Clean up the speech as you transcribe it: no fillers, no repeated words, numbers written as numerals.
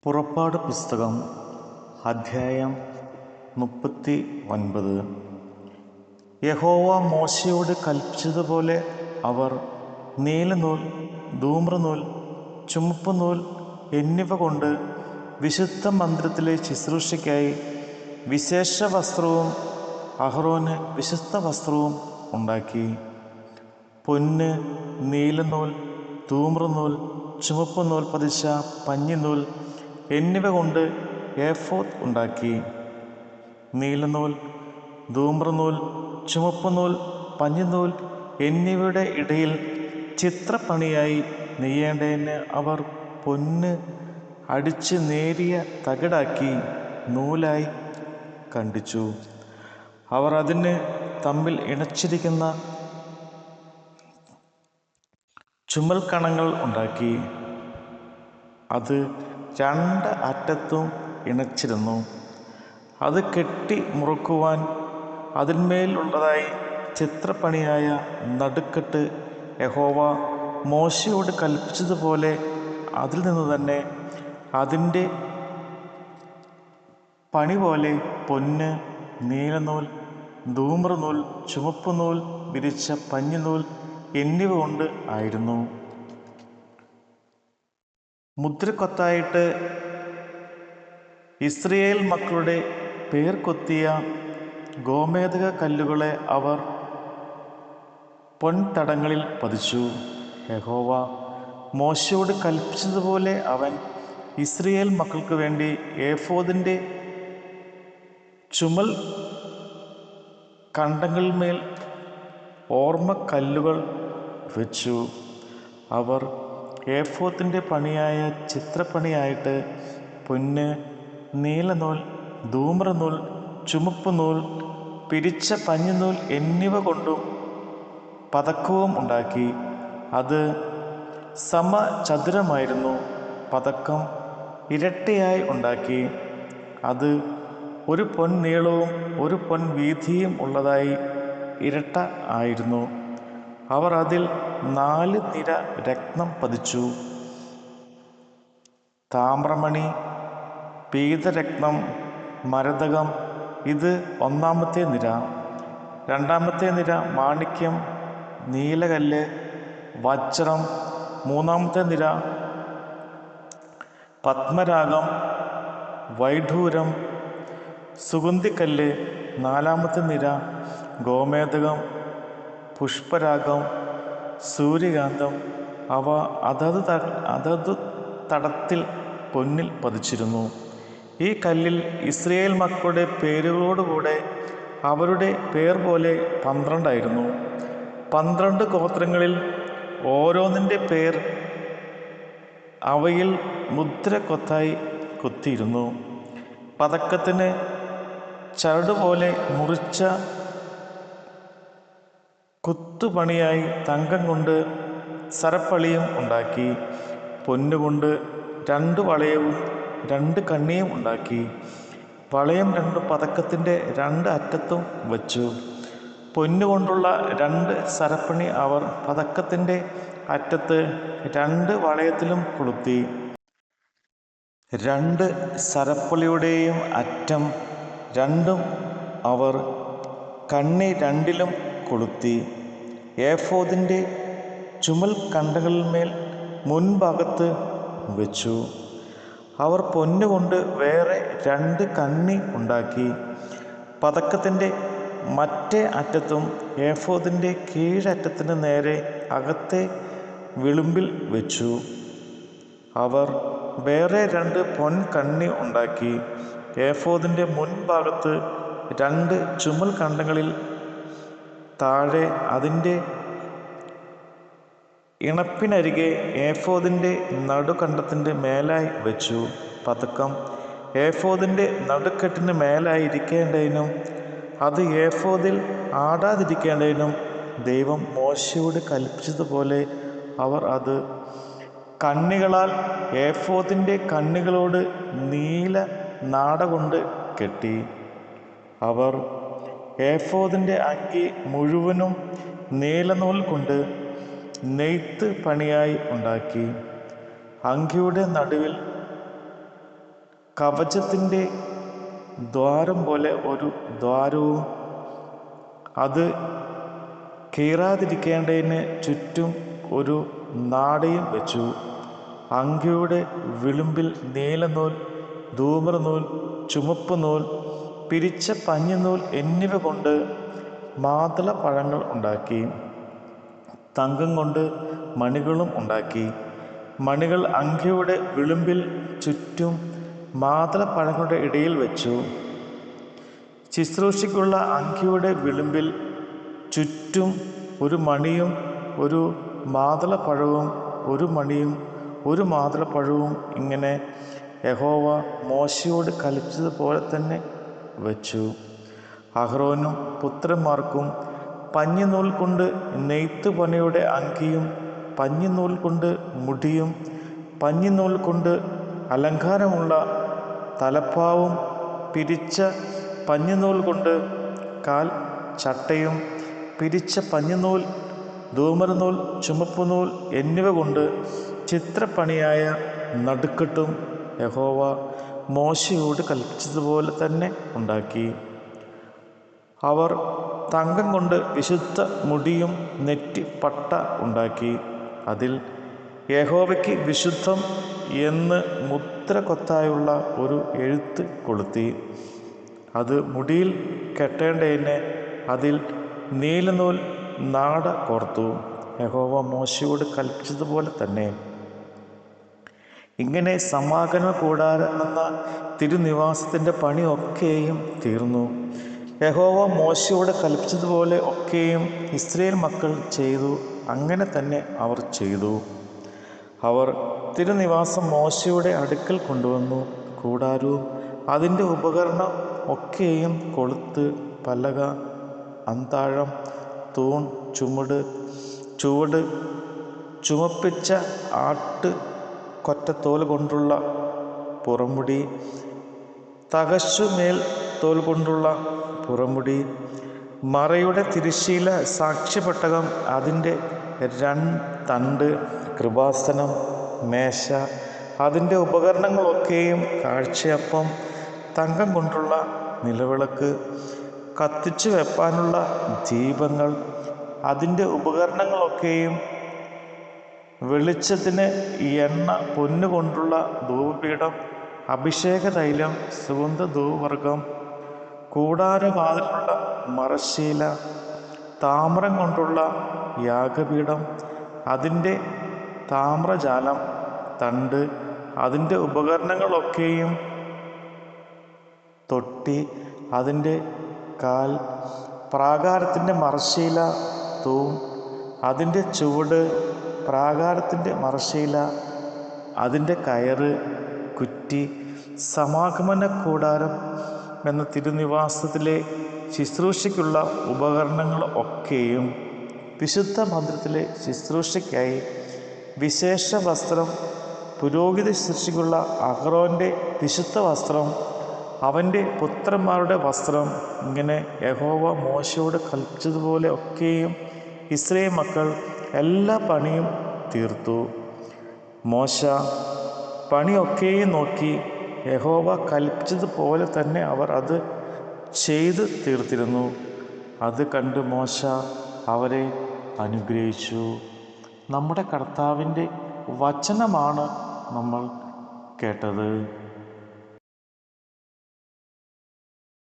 പുറപ്പാട് പുസ്തകം അധ്യായം 39. യഹോവ മോശയോട് കൽപ്പിച്ചതുപോലെ അവർ നീലനൂൽ, ധൂമ്രനൂൽ, ചുമപ്പുനൂൽ എന്നിവ കൊണ്ട് വിശുദ്ധ മന്ദിരത്തിലെ ശുശ്രൂഷയ്ക്കായി വിശേഷ വസ്ത്രവും അഹ്റോന് വിശുദ്ധ വസ്ത്രവും ഉണ്ടാക്കി. പൊന്ന്, നീലനൂൽ, ധൂമ്രനൂൽ, ചുമപ്പുനൂൽ പതിച്ച പഞ്ഞിനൂൽ എന്നിവ കൊണ്ട് ഏഫോദ് ഉണ്ടാക്കി. നീലനൂൽ, ധൂമ്രനൂൽ, ചുമപ്പുനൂൽ, പഞ്ഞിനൂൽ എന്നിവയുടെ ഇടയിൽ ചിത്രപ്പണിയായി നെയ്യേണ്ടതിന് അവർ പൊന്ന് അടിച്ച് നേരിയ തകിടാക്കി നൂലായി കണ്ടിച്ചു. അവർ അതിന് തമ്മിൽ ഇണച്ചിരിക്കുന്ന ചുമൽക്കണങ്ങൾ ഉണ്ടാക്കി. അത് രണ്ട് അറ്റത്തും ഇണച്ചിരുന്നു. അത് കെട്ടി മുറുക്കുവാൻ അതിന്മേലുള്ളതായി ചിത്രപ്പണിയായ നടുക്കെട്ട് യഹോവ മോശയോട് കൽപ്പിച്ചതുപോലെ അതിൽ നിന്ന് തന്നെ അതിൻ്റെ പണി പോലെ പൊന്ന്, നീലനൂൽ, ധൂമ്രനൂൽ, ചുമപ്പുനൂൽ, വിരിച്ച പഞ്ഞിനൂൽ എന്നിവ കൊണ്ട് ആയിരുന്നു. മുദ്രക്കൊത്തായിട്ട് ഇസ്രായേൽ മക്കളുടെ പേർ കൊത്തിയ ഗോമേദക കല്ലുകളെ അവർ പൊൻതടങ്ങളിൽ പതിച്ചു. യഹോവ മോശയോട് കൽപ്പിച്ചതുപോലെ അവൻ ഇസ്രായേൽ മക്കൾക്ക് വേണ്ടി ഏഫോദിൻ്റെ ചുമൽ കണ്ടങ്ങളിന്മേൽ ഓർമ്മക്കല്ലുകൾ വെച്ചു. അവർ ഏഫോദിൻ്റെ പണിയായ ചിത്രപ്പണിയായിട്ട് പൊന്ന്, നീലനൂൽ, ധൂമ്രനൂൽ, ചുമപ്പുനൂൽ, പിരിച്ച പഞ്ഞിനൂൽ എന്നിവ കൊണ്ടും പതക്കവും ഉണ്ടാക്കി. അത് സമചതുരമായിരുന്നു. പതക്കം ഇരട്ടയായി ഉണ്ടാക്കി. അത് ഒരു പൊൻ നീളവും ഒരു പൊൻ വീതിയും ഉള്ളതായി ഇരട്ട ആയിരുന്നു. അവർ അതിൽ 4 നിര രത്നം പതിച്ചു. താമ്രമണി, പീതരത്നം, മരതകം ഇത് 1-ാമത്തെ നിര. 2-ാമത്തെ നിര മാണിക്യം, നീലകല്ല്, വജ്രം. 3-ാമത്തെ നിര പത്മരാഗം, വൈഢൂരം, സുഗന്ധിക്കല്ല്. 4-ാമത്തെ നിര ഗോമേദകം, പുഷ്പരാഗം, സൂര്യകാന്തം. അവ അതത് തടത്തിൽ പൊന്നിൽ പതിച്ചിരുന്നു. ഈ കല്ലിൽ ഇസ്രായേൽ മക്കളുടെ പേരുകളോടുകൂടെ അവരുടെ പേർ പോലെ 12 ആയിരുന്നു. 12 ഗോത്രങ്ങളിൽ ഓരോന്നിൻ്റെ പേർ അവയിൽ മുദ്രക്കൊത്തായി കൊത്തിയിരുന്നു. പതക്കത്തിന് ചരടുപോലെ മുറിച്ച കുത്തുപണിയായി തങ്കം കൊണ്ട് സരപ്പളിയും ഉണ്ടാക്കി. പൊന്നുകൊണ്ട് 2 വളയവും 2 കണ്ണിയും ഉണ്ടാക്കി. വളയം 2 പതക്കത്തിൻ്റെ 2 അറ്റത്തും വച്ചു. പൊന്നുകൊണ്ടുള്ള 2 സരപ്പണി അവർ പതക്കത്തിൻ്റെ അറ്റത്ത് 2 വളയത്തിലും കൊളുത്തി. 2 സരപ്പളിയുടെയും അറ്റം 2ഉം അവർ കണ്ണി 2ലും കൊളുത്തി. ഏഫോദിൻ്റെ ചുമൽ കണ്ടങ്ങളിന്മേൽ മുൻഭാഗത്ത് വെച്ചു. അവർ പൊന്നുകൊണ്ട് വേറെ 2 കണ്ണി ഉണ്ടാക്കി. പതക്കത്തിൻ്റെ മറ്റേ അറ്റത്തും ഏഫോദിൻ്റെ കീഴറ്റത്തിന് നേരെ അകത്തെ വിളുമ്പിൽ വെച്ചു. അവർ വേറെ 2 പൊൻകണ്ണി ഉണ്ടാക്കി. ഏഫോദിൻ്റെ മുൻഭാഗത്ത് 2 ചുമൽ കണ്ടങ്ങളിൽ താഴെ അതിൻ്റെ ഇണപ്പിനരികെ ഏഫോദിൻ്റെ നടുകണ്ടത്തിൻ്റെ മേലായി വെച്ചു. പതക്കം ഏഫോദിൻ്റെ നടുക്കെട്ടിന് മേലായി ഇരിക്കേണ്ടതിനും അത് ഏഫോദിൽ ആടാതിരിക്കേണ്ടതിനും ദൈവം മോശയോട് കൽപ്പിച്ചതുപോലെ അവർ അത് കണ്ണികളാൽ ഏഫോദിൻ്റെ കണ്ണികളോട് നീല നാട കൊണ്ട് കെട്ടി. അവർ ഏഫോദിൻ്റെ അങ്കി മുഴുവനും നീലനൂൽ കൊണ്ട് നെയ്ത്ത് പണിയായി ഉണ്ടാക്കി. അങ്കിയുടെ നടുവിൽ കവചത്തിൻ്റെ ദ്വാരം പോലെ ഒരു ദ്വാരവും അത് കീറാതിരിക്കേണ്ടതിന് ചുറ്റും ഒരു നാടയും വെച്ചു. അങ്കിയുടെ വിളുമ്പിൽ നീലനൂൽ, ധൂമ്രനൂൽ, ചുമപ്പ് നൂൽ, പിരിച്ച പഞ്ഞിനൂൽ എന്നിവ കൊണ്ട് മാതളപ്പഴങ്ങൾ ഉണ്ടാക്കി. തങ്കം കൊണ്ട് മണികളും ഉണ്ടാക്കി. മണികൾ അങ്കിയുടെ വിളുമ്പിൽ ചുറ്റും മാതളപ്പഴങ്ങളുടെ ഇടയിൽ വെച്ചു. ശുശ്രൂഷയ്ക്കുള്ള അങ്കിയുടെ വിളുമ്പിൽ ചുറ്റും ഒരു മണിയും ഒരു മാതളപ്പഴവും, ഒരു മണിയും ഒരു മാതളപ്പഴവും ഇങ്ങനെ യഹോവ മോശയോട് കൽപ്പിച്ചതുപോലെ തന്നെ വെച്ചു. അഹ്റോനും പുത്രന്മാർക്കും പഞ്ഞിനൂൽ കൊണ്ട് നെയ്ത്തുപണിയുടെ അങ്കിയും, പഞ്ഞിനൂൽ കൊണ്ട് മുടിയും, പഞ്ഞിനൂൽ കൊണ്ട് അലങ്കാരമുള്ള തലപ്പാവും, പിരിച്ച പഞ്ഞിനൂൽ കൊണ്ട് കാൽ ചട്ടയും, പിരിച്ച പഞ്ഞിനൂൽ, ധൂമ്രനൂൽ, ചുമപ്പുനൂൽ എന്നിവ കൊണ്ട് ചിത്രപ്പണിയായ നടുക്കെട്ടും യഹോവ മോശയോട് കൽപ്പിച്ചതുപോലെ തന്നെ ഉണ്ടാക്കി. അവർ തങ്കം കൊണ്ട് വിശുദ്ധ മുടിയും നെറ്റിപ്പട്ട ഉണ്ടാക്കി. അതിൽ യഹോവയ്ക്ക് വിശുദ്ധം എന്ന് മുദ്ര കൊത്തായുള്ള ഒരു എഴുത്ത് കൊളുത്തി. അത് മുടിയിൽ കെട്ടേണ്ടതിന് അതിൽ നീലനൂൽ നാട കോർത്തു. യഹോവ മോശയോട് കൽപ്പിച്ചതുപോലെ തന്നെ. ഇങ്ങനെ സമാഗമന കൂടാരം എന്ന തിരുനിവാസത്തിൻ്റെ പണി ഒക്കെയും തീർന്നു. യഹോവ മോശയോട് കൽപ്പിച്ചതുപോലെ ഒക്കെയും ഇസ്രായേൽ മക്കൾ ചെയ്തു. അങ്ങനെ തന്നെ അവർ ചെയ്തു. അവർ തിരുനിവാസം മോശയുടെ അടുക്കൽ കൊണ്ടുവന്നു. കൂടാരവും അതിൻ്റെ ഉപകരണം ഒക്കെയും കൊളുത്ത്, പലക, അന്താഴം, തൂൺ, ചുവട്, ചുമപ്പിച്ച കൊറ്റത്തോൽ കൊണ്ടുള്ള പുറമുടി, തകശുമേൽ തോൽ കൊണ്ടുള്ള പുറമുടി, മറയുടെ തിരശ്ശീല, സാക്ഷ്യപെട്ടകം, അതിൻ്റെ തണ്ട്, കൃപാസനം, മേശ, അതിൻ്റെ ഉപകരണങ്ങളൊക്കെയും, കാഴ്ചയപ്പം, തങ്കം കൊണ്ടുള്ള നിലവിളക്ക്, കത്തിച്ചു വെപ്പാനുള്ള ദീപങ്ങൾ, അതിൻ്റെ ഉപകരണങ്ങളൊക്കെയും, വെളിച്ചത്തിന് എണ്ണ, പൊന്നുകൊണ്ടുള്ള ധൂപപീഠം, അഭിഷേക തൈലം, സുഗന്ധധൂപവർഗം, കൂടാരവാതിലുള്ള മറശ്ശീല, താമ്രം കൊണ്ടുള്ള യാഗപീഠം, അതിൻ്റെ താമ്രജാലം, തണ്ട്, അതിൻ്റെ ഉപകരണങ്ങളൊക്കെയും, തൊട്ടി, അതിൻ്റെ കാൽ, പ്രാകാരത്തിൻ്റെ മറശ്ശീല, തൂൺ, അതിൻ്റെ ചുവട്, പ്രാകാരത്തിൻ്റെ മറശ്ശീല, അതിൻ്റെ കയറ്, കുറ്റി, സമാഗമന കൂടാരം എന്ന തിരുനിവാസത്തിലെ ശുശ്രൂഷയ്ക്കുള്ള ഉപകരണങ്ങൾ ഒക്കെയും, വിശുദ്ധ മന്ദിരത്തിലെ ശുശ്രൂഷയ്ക്കായി വിശേഷ വസ്ത്രം, പുരോഹിത ശുശ്രൂഷയ്ക്കുള്ള അഹ്റോൻ്റെ വിശുദ്ധ വസ്ത്രം, അവൻ്റെ പുത്രന്മാരുടെ വസ്ത്രം, ഇങ്ങനെ യഹോവ മോശയോട് കൽപ്പിച്ചതുപോലെ ഒക്കെയും ഇസ്രായേൽ മക്കൾ എല്ലാ പണിയും തീർത്തു. മോശ പണിയൊക്കെയും നോക്കി. യഹോവ കൽപ്പിച്ചതുപോലെ തന്നെ അവർ അത് ചെയ്ത് തീർത്തിരുന്നു. അത് കണ്ട് മോശ അവരെ അനുഗ്രഹിച്ചു. നമ്മുടെ കർത്താവിൻ്റെ വചനമാണ് നമ്മൾ കേട്ടത്.